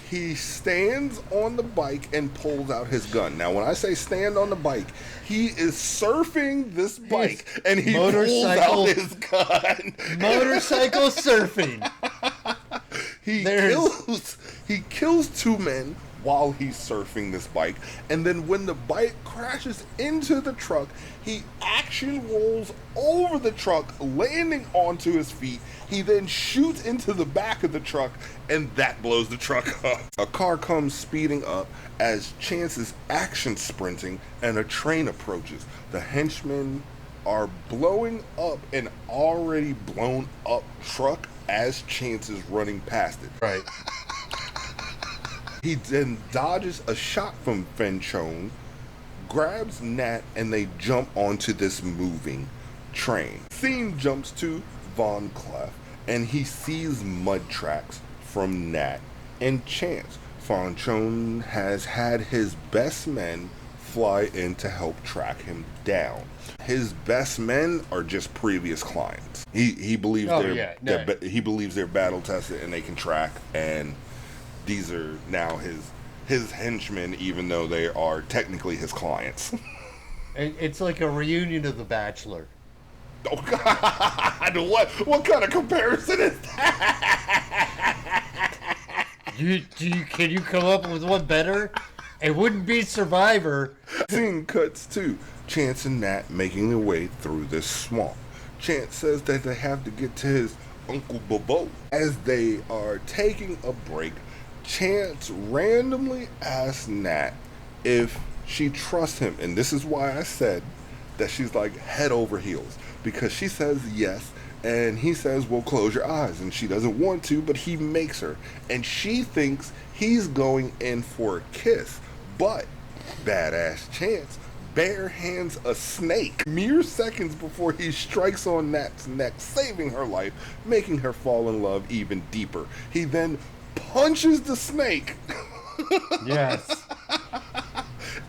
He stands on the bike and pulls out his gun. Now, when I say stand on the bike, he is surfing this bike and he pulls out his gun.
Motorcycle surfing.
He kills two men while he's surfing this bike, and then when the bike crashes into the truck, he action rolls over the truck, landing onto his feet. He then shoots into the back of the truck, and that blows the truck up. A car comes speeding up as Chance is action sprinting, and a train approaches. The henchmen are blowing up an already blown up truck as Chance is running past it.
Right.
He then dodges a shot from Fenchone, grabs Nat, and they jump onto this moving train. Scene jumps to Von Cleef, and he sees mud tracks from Nat and Chance. Fenchone has had his best men fly in to help track him down. His best men are just previous clients. He believes he believes they're battle tested and they can track, and these are now his henchmen, even though they are technically his clients.
It's like a reunion of The Bachelor.
Oh God! What kind of comparison is that?
Can you come up with one better? It wouldn't be Survivor.
Scene cuts to Chance and Nat making their way through this swamp. Chance says that they have to get to his Uncle Bobo. As they are taking a break, Chance randomly asks Nat if she trusts him, and this is why I said that she's like head over heels, because she says yes, and he says, well, close your eyes, and she doesn't want to, but he makes her, and she thinks he's going in for a kiss, but badass Chance bare hands a snake mere seconds before he strikes on Nat's neck, saving her life, making her fall in love even deeper. He then punches the snake.
Yes.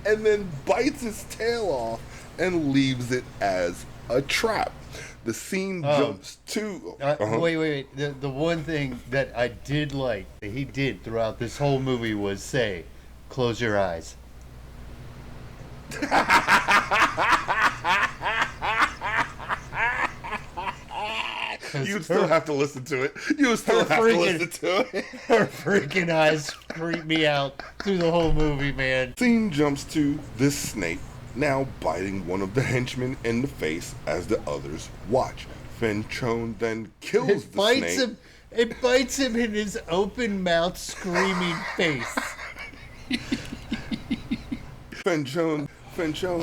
And then bites its tail off and leaves it as a trap. The scene jumps to...
Wait. The one thing that I did like that he did throughout this whole movie was say, close your eyes.
You still have to listen to it. You still have to listen to it.
Her freaking eyes creep me out through the whole movie, man.
Scene jumps to this snake now biting one of the henchmen in the face as the others watch. Fenchone then kills the snake.
It bites him in his open mouth, screaming face.
Fenchone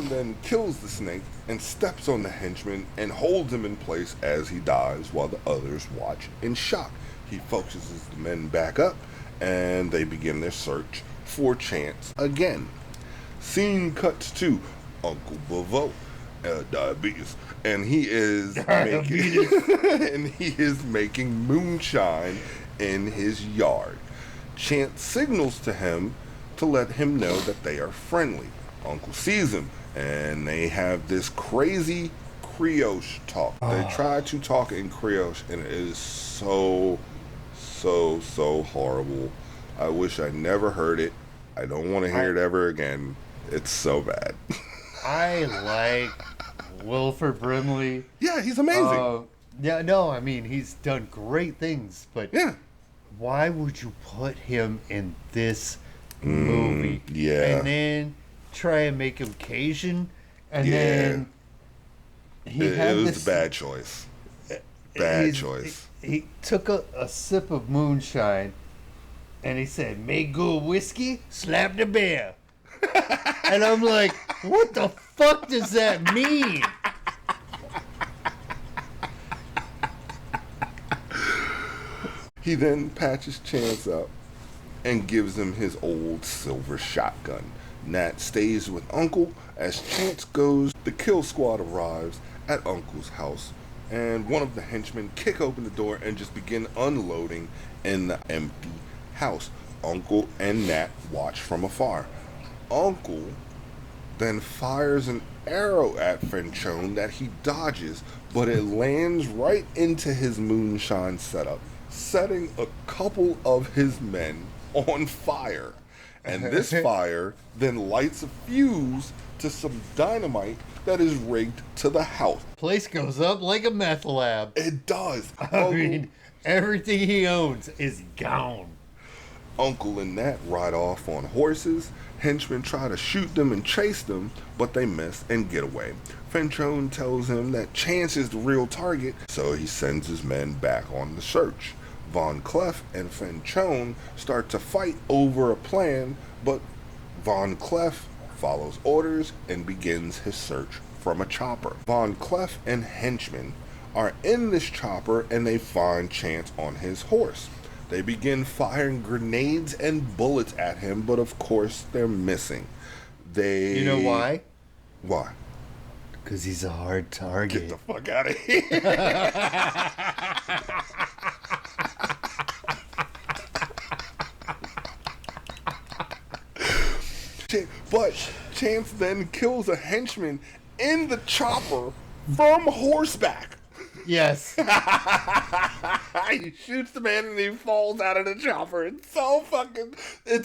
then kills the snake and steps on the henchman and holds him in place as he dies while the others watch in shock. He focuses the men back up and they begin their search for Chance again. Scene cuts to Uncle Bavo, diabetes, and he is making moonshine in his yard. Chance signals to him to let him know that they are friendly. Uncle sees him, and they have this crazy Creole talk. They try to talk in Creole, and it is so horrible. I wish I never heard it. I don't want to hear it ever again. It's so bad.
I like Wilford Brimley.
Yeah, he's amazing.
He's done great things, but
yeah.
Why would you put him in this movie?
Yeah.
And then try and make him Cajun, and then
it was a bad choice. Bad choice.
He took a sip of moonshine, and he said, "Make good whiskey, slap the bear." And I'm like, what the fuck does that mean?
He then patches Chance up and gives him his old silver shotgun. Nat stays with Uncle as Chance goes. The kill squad arrives at Uncle's house, and one of the henchmen kick open the door and just begin unloading in the empty house. Uncle and Nat watch from afar. Uncle then fires an arrow at Fenchone that he dodges, but it lands right into his moonshine setup, setting a couple of his men on fire. And this fire then lights a fuse to some dynamite that is rigged to the house.
Place goes up like a meth lab.
It does.
I mean, everything he owns is gone.
Uncle and Nat ride off on horses. Henchmen try to shoot them and chase them, but they miss and get away. Fenchone tells him that Chance is the real target, so he sends his men back on the search. Von Clef and Fenchone start to fight over a plan, but Von Clef follows orders and begins his search from a chopper. Von Clef and henchmen are in this chopper and they find Chance on his horse. They begin firing grenades and bullets at him, but of course they're missing.
You know why?
Why?
Because he's a hard target.
Get the fuck out of here. But Chance then kills a henchman in the chopper from horseback.
Yes.
He shoots the man and he falls out of the chopper. It's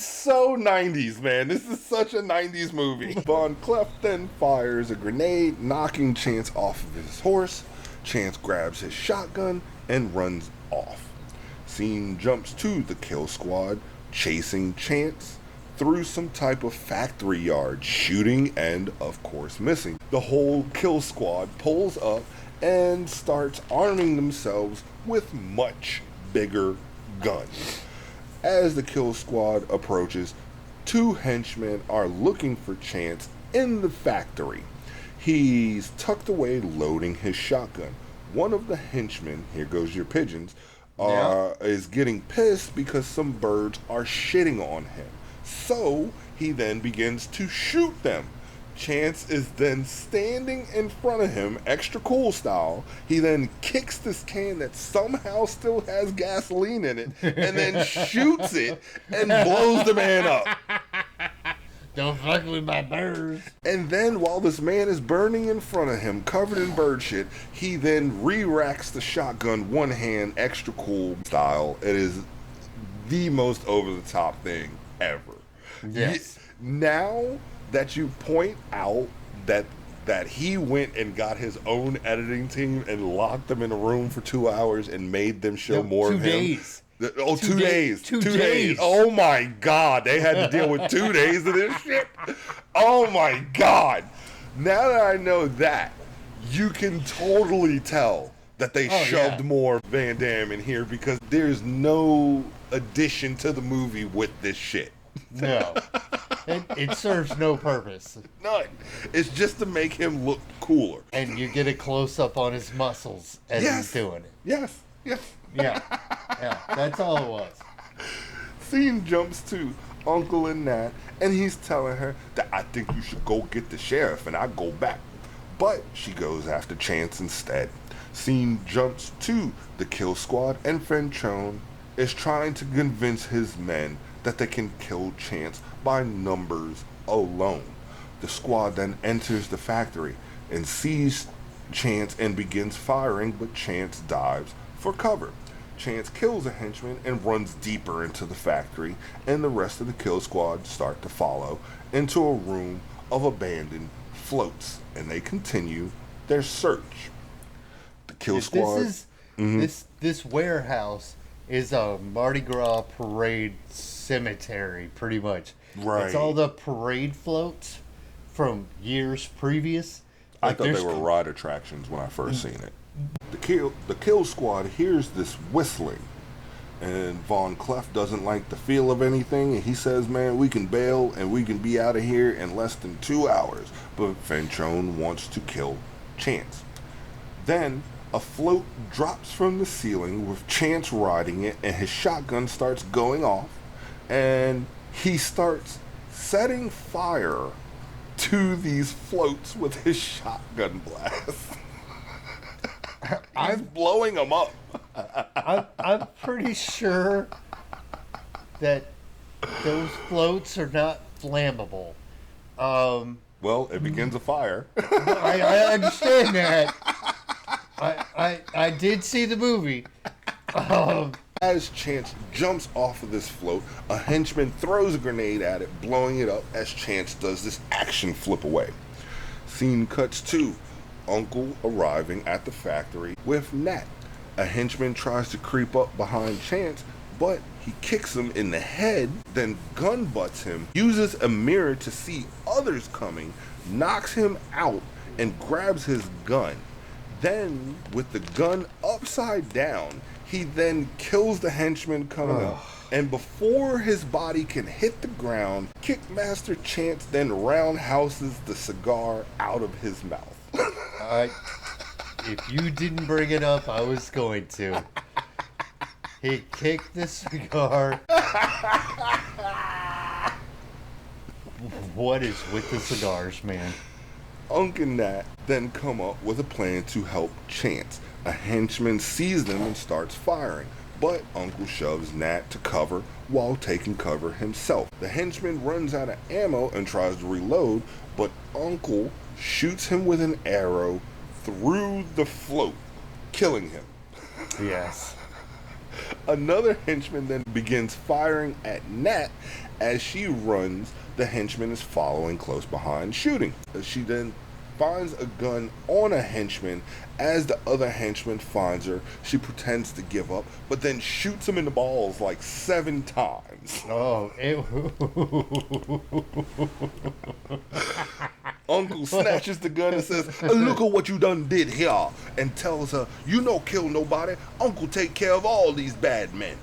so 90s, man. This is such a 90s movie. Von Clef then fires a grenade, knocking Chance off of his horse. Chance grabs his shotgun and runs off. Scene jumps to the kill squad, chasing Chance through some type of factory yard, shooting and, of course, missing. The whole kill squad pulls up and starts arming themselves with much bigger guns. As the kill squad approaches, two henchmen are looking for Chance in the factory. He's tucked away loading his shotgun. One of the henchmen, here goes your pigeons, is getting pissed because some birds are shitting on him. So he then begins to shoot them. Chance is then standing in front of him, extra cool style. He then kicks this can that somehow still has gasoline in it, and then shoots it and blows the man up.
Don't fuck with my birds.
And then while this man is burning in front of him, covered in bird shit, he then re-racks the shotgun one hand, extra cool style. It is the most over-the-top thing ever.
Yes.
Now that you point out that he went and got his own editing team and locked them in a room for 2 hours and made them show more of him.
2 days.
2 days.
2 days.
Oh my God. They had to deal with 2 days of this shit. Oh my God. Now that I know that, you can totally tell that they shoved more Van Damme in here because there's no addition to the movie with this shit.
No. It serves no purpose.
None. It's just to make him look cooler.
And you get a close up on his muscles as he's doing it.
Yes.
Yeah. That's all it was.
Scene jumps to Uncle and Nat, and he's telling her that I think you should go get the sheriff and I go back. But she goes after Chance instead. Scene jumps to the kill squad, and Fenchone is trying to convince his men that they can kill Chance by numbers alone. The squad then enters the factory and sees Chance and begins firing, but Chance dives for cover. Chance kills a henchman and runs deeper into the factory, and the rest of the kill squad start to follow into a room of abandoned floats, and they continue their search. The kill squad.
This warehouse is a Mardi Gras parade cemetery, pretty much.
Right.
It's all the parade floats from years previous.
I thought they were ride attractions when I first seen it. The kill squad hears this whistling, and Von Clef doesn't like the feel of anything, and he says, man, we can bail and we can be out of here in less than 2 hours. But Fenchone wants to kill Chance. Then a float drops from the ceiling with Chance riding it, and his shotgun starts going off, and he starts setting fire to these floats with his shotgun blast. He's blowing them up.
I'm pretty sure that those floats are not flammable.
Well, it begins a fire.
I understand that. I did see the movie.
As Chance jumps off of this float, a henchman throws a grenade at it, blowing it up as Chance does this action flip away. Scene cuts to Uncle arriving at the factory with Nat. A henchman tries to creep up behind Chance, but he kicks him in the head, then gun butts him, uses a mirror to see others coming, knocks him out, and grabs his gun. Then, with the gun upside down, he then kills the henchman coming up, and before his body can hit the ground, Kickmaster Chance then roundhouses the cigar out of his mouth.
If you didn't bring it up, I was going to. He kicked the cigar. What is with the cigars, man?
Unc and Nat then come up with a plan to help Chance. A henchman sees them and starts firing, but Uncle shoves Nat to cover while taking cover himself. The henchman runs out of ammo and tries to reload, but Uncle shoots him with an arrow through the float, killing him.
Yes.
Another henchman then begins firing at Nat. As she runs, the henchman is following close behind, shooting. She then finds a gun on a henchman. As the other henchman finds her, she pretends to give up, but then shoots him in the balls like 7 times.
Oh,
Uncle snatches the gun and says, look at what you done did here, and tells her, you no kill nobody, Uncle take care of all these bad men.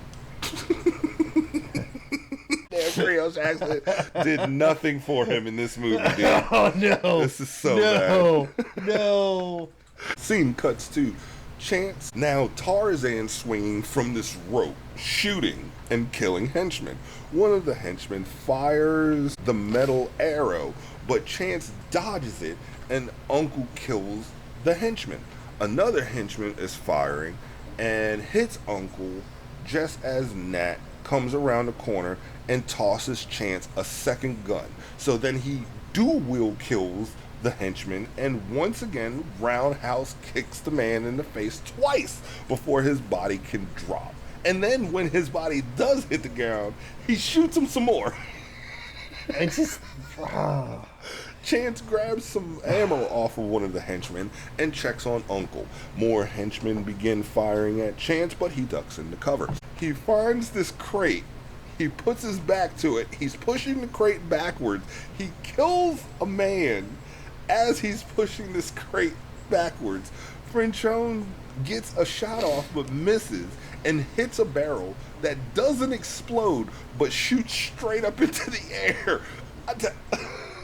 Creole accent did nothing for him in this movie, dude.
Oh no!
This is so bad.
No.
Scene cuts to Chance now Tarzan swinging from this rope, shooting and killing henchmen. One of the henchmen fires the metal arrow, but Chance dodges it, and Uncle kills the henchman. Another henchman is firing and hits Uncle just as Nat comes around the corner and tosses Chance a second gun. So then he dual kills the henchman and once again roundhouse kicks the man in the face twice before his body can drop. And then when his body does hit the ground, he shoots him some more.
It's just...
Chance grabs some ammo off of one of the henchmen and checks on Uncle. More henchmen begin firing at Chance, but he ducks into cover. He finds this crate. He puts his back to it. He's pushing the crate backwards. He kills a man as he's pushing this crate backwards. Frenchone gets a shot off but misses and hits a barrel that doesn't explode but shoots straight up into the air.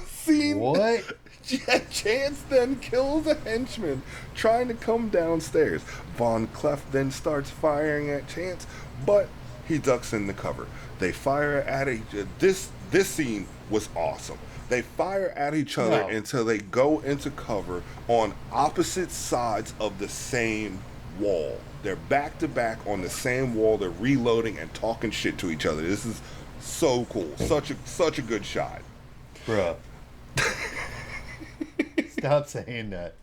Scene.
What?
Yeah, Chance then kills a henchman trying to come downstairs. Von Clef then starts firing at Chance, but he ducks in the cover. They fire at each other. This scene was awesome. They fire at each other until they go into cover on opposite sides of the same wall. They're back to back on the same wall. They're reloading and talking shit to each other. This is so cool. Such a good shot.
Bruh. Stop saying that.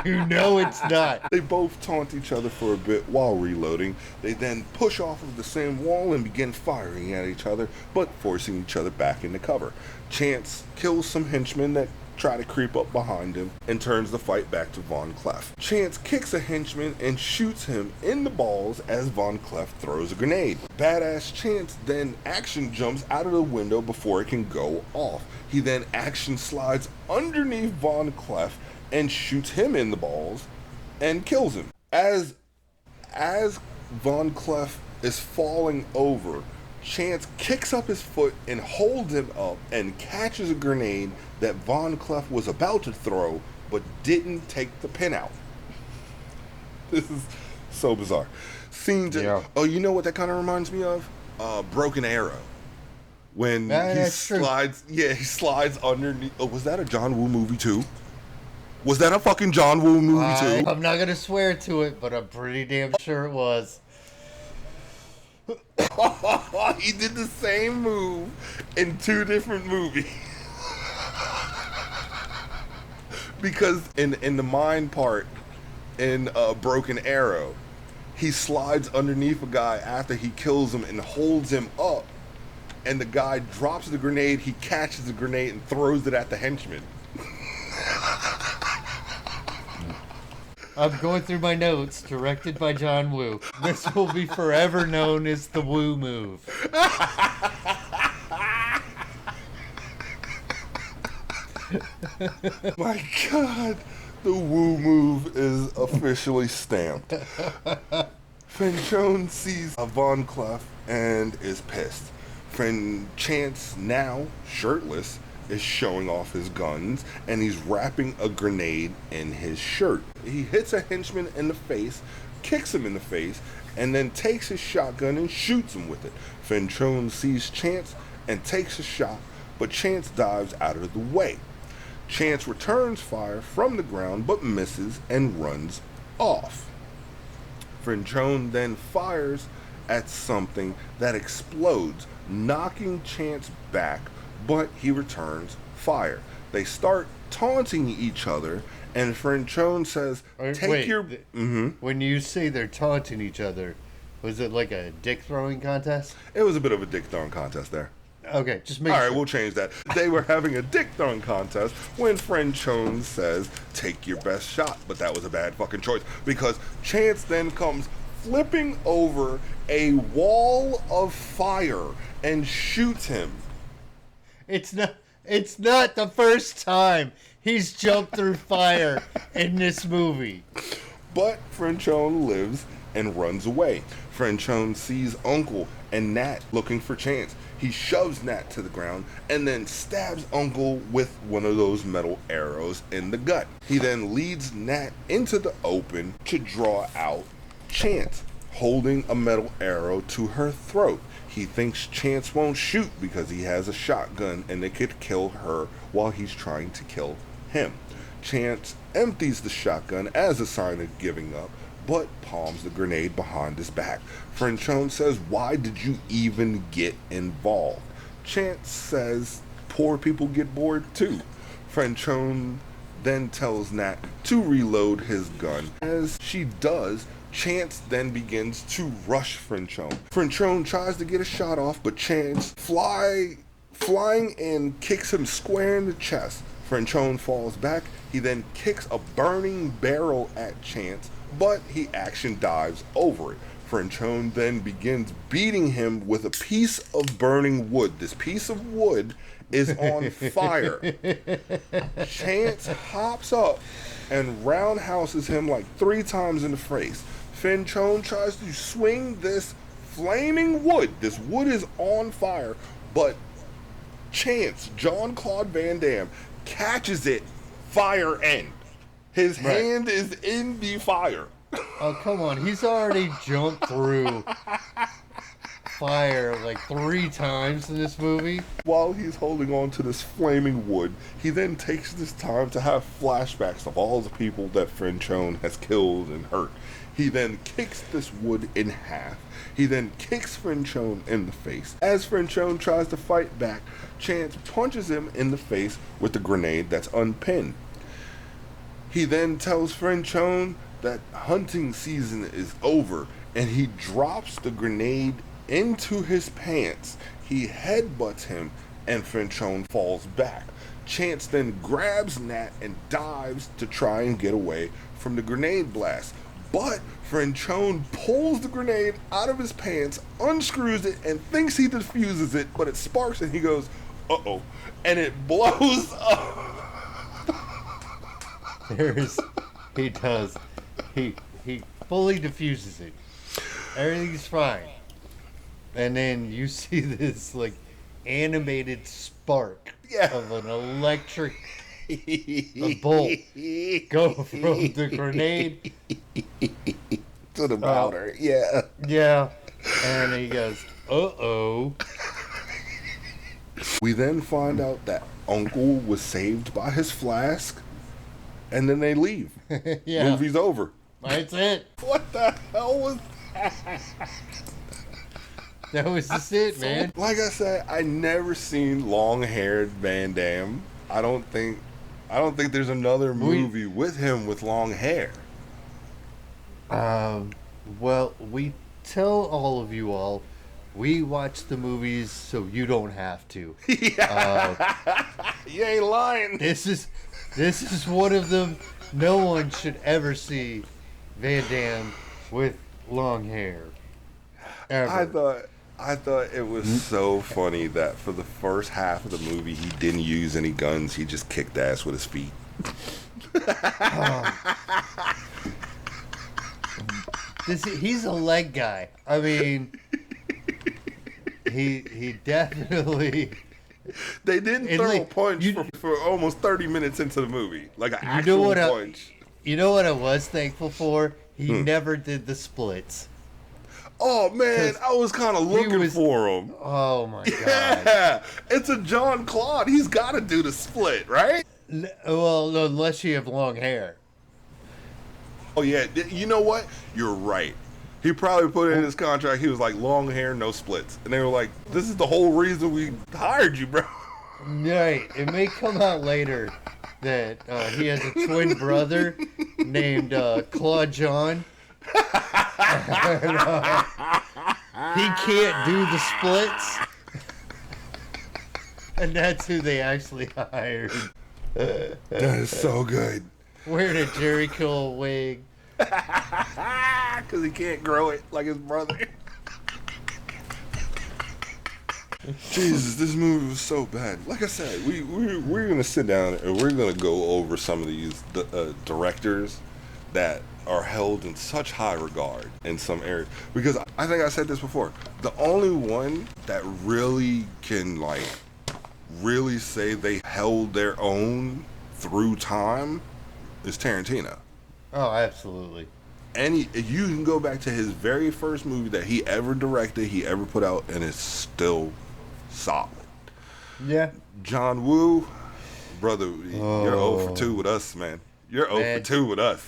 You know it's not.
They both taunt each other for a bit while reloading. They then push off of the same wall and begin firing at each other, but forcing each other back into cover. Chance kills some henchmen that try to creep up behind him and turns the fight back to Von Clef. Chance kicks a henchman and shoots him in the balls as Von Clef throws a grenade. Badass Chance then action jumps out of the window before it can go off. He then action slides underneath Von Clef and shoots him in the balls and kills him. As Von Clef is falling over, Chance kicks up his foot and holds him up and catches a grenade that Von Clef was about to throw but didn't take the pin out. This is so bizarre. Oh, you know what that kind of reminds me of? Broken Arrow. When he slides, he slides underneath. Oh, was that a John Woo movie too? Was that a fucking John Woo movie too?
I'm not gonna swear to it, but I'm pretty damn sure it was.
He did the same move in two different movies. Because in the mine part in Broken Arrow, he slides underneath a guy after he kills him and holds him up, and the guy drops the grenade, he catches the grenade and throws it at the henchman.
I'm going through my notes, directed by John Woo. This will be forever known as the Woo move.
My God, the Woo move is officially stamped. Fenchone sees Von Clef and is pissed. Chance, now shirtless, is showing off his guns, and he's wrapping a grenade in his shirt. He hits a henchman in the face, kicks him in the face, and then takes his shotgun and shoots him with it. Fenchone sees Chance and takes a shot, but Chance dives out of the way. Chance returns fire from the ground, but misses and runs off. Fenchone then fires at something that explodes, knocking Chance back, but he returns fire. They start taunting each other, and Fenchone says,
When you say they're taunting each other, was it like a dick throwing contest?
It was a bit of a dick throwing contest there.
Okay, just make
All
sure.
right, we'll change that. They were having a dick throwing contest when Fenchone says, take your best shot, but that was a bad fucking choice, because Chance then comes flipping over a wall of fire and shoots him.
It's not the first time he's jumped through fire in this movie.
But Fenchone lives and runs away. Fenchone sees Uncle and Nat looking for Chance. He shoves Nat to the ground and then stabs Uncle with one of those metal arrows in the gut. He then leads Nat into the open to draw out Chance, holding a metal arrow to her throat. He thinks Chance won't shoot because he has a shotgun and it could kill her while he's trying to kill him. Chance empties the shotgun as a sign of giving up, but palms the grenade behind his back. Fenchone says, why did you even get involved? Chance says, poor people get bored too. Fenchone then tells Nat to reload his gun. As she does, Chance then begins to rush Fenchone. Fenchone tries to get a shot off, but Chance flying in kicks him square in the chest. Fenchone falls back. He then kicks a burning barrel at Chance, but he action dives over it. Fenchone then begins beating him with a piece of burning wood. This piece of wood is on fire. Chance hops up and roundhouses him like 3 times in the face. Fenchone tries to swing this flaming wood. This wood is on fire, but Chance, Jean-Claude Van Damme, catches it fire end. His
Right.
hand is in the fire.
Oh, come on. He's already jumped through fire like 3 times in this movie.
While he's holding on to this flaming wood, he then takes this time to have flashbacks of all the people that Franchone has killed and hurt. He then kicks this wood in half. He then kicks Franchone in the face. As Franchone tries to fight back, Chance punches him in the face with the grenade that's unpinned. He then tells Franchone that hunting season is over, and he drops the grenade into his pants. He headbutts him, and Franchone falls back. Chance then grabs Nat and dives to try and get away from the grenade blast. But Franchone pulls the grenade out of his pants, unscrews it, and thinks he defuses it, but it sparks and he goes, uh-oh, and it blows up.
He does. He fully diffuses it. Everything's fine. And then you see this like animated spark of an electric bolt go from the grenade
To the powder, yeah.
Yeah. And he goes, uh-oh.
We then find out that Uncle was saved by his flask, and then they leave.
Yeah.
Movie's over.
That's it.
What the hell was that?
That was just it, man.
Like I said, I never seen long-haired Van Damme. I don't think there's another movie with him with long hair.
Well, we tell all of you all, we watch the movies so you don't have to.
You ain't lying.
This is one of them. No one should ever see Van Damme with long hair. Ever.
I thought it was so funny that for the first half of the movie he didn't use any guns. He just kicked ass with his feet.
He's a leg guy. I mean, he definitely.
They didn't throw a punch for almost 30 minutes into the movie, like an actual punch.
You know what I was thankful for? He never did the splits.
Oh man, I was kind of looking for him.
Oh my god!
Yeah, it's a Jean-Claude. He's got to do the split, right?
Well, unless you have long hair.
Oh yeah, you know what? You're right. He probably put in his contract. He was like, long hair, no splits, and they were like, "This is the whole reason we hired you, bro."
Right. It may come out later that he has a twin brother named Claude John. He can't do the splits, and that's who they actually hired.
That is so good.
Wearing a Jerry Curl wig.
Because he can't grow it like his brother. Jesus, this movie was so bad. Like I said, we're going to sit down and we're going to go over some of these directors that are held in such high regard in some areas. Because I think I said this before. The only one that really can, like, really say they held their own through time is Tarantino.
Oh, absolutely.
And you can go back to his very first movie that he ever directed, he ever put out, and it's still solid.
Yeah.
John Woo, brother, you're 0 for 2 with us, man. You're 0 for 2 with us.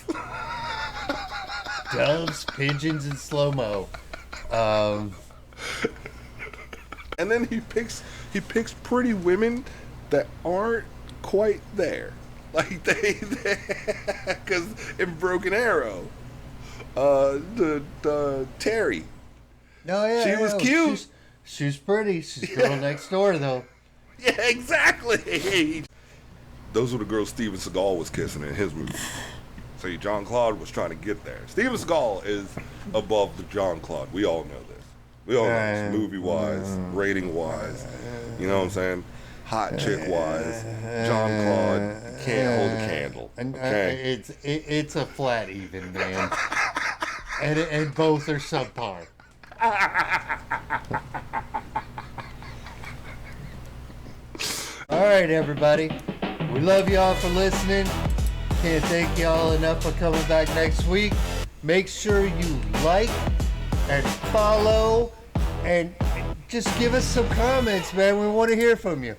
Doves, pigeons, and slow-mo.
And then he picks pretty women that aren't quite there. Like because in Broken Arrow, the Terry.
Oh yeah,
she was cute.
She's pretty. She's girl next door though.
Yeah, exactly. Those were the girls Steven Seagal was kissing in his movie. See, Jean-Claude was trying to get there. Steven Seagal is above the Jean-Claude. We all know this. We all know this, movie-wise, rating-wise. You know what I'm saying? Hot chick-wise. Jean-Claude can't hold a candle. Okay?
It's a flat even, man. and both are subpar. All right, everybody. We love y'all for listening. Can't thank y'all enough for coming back next week. Make sure you like and follow and just give us some comments, man. We want to hear from you.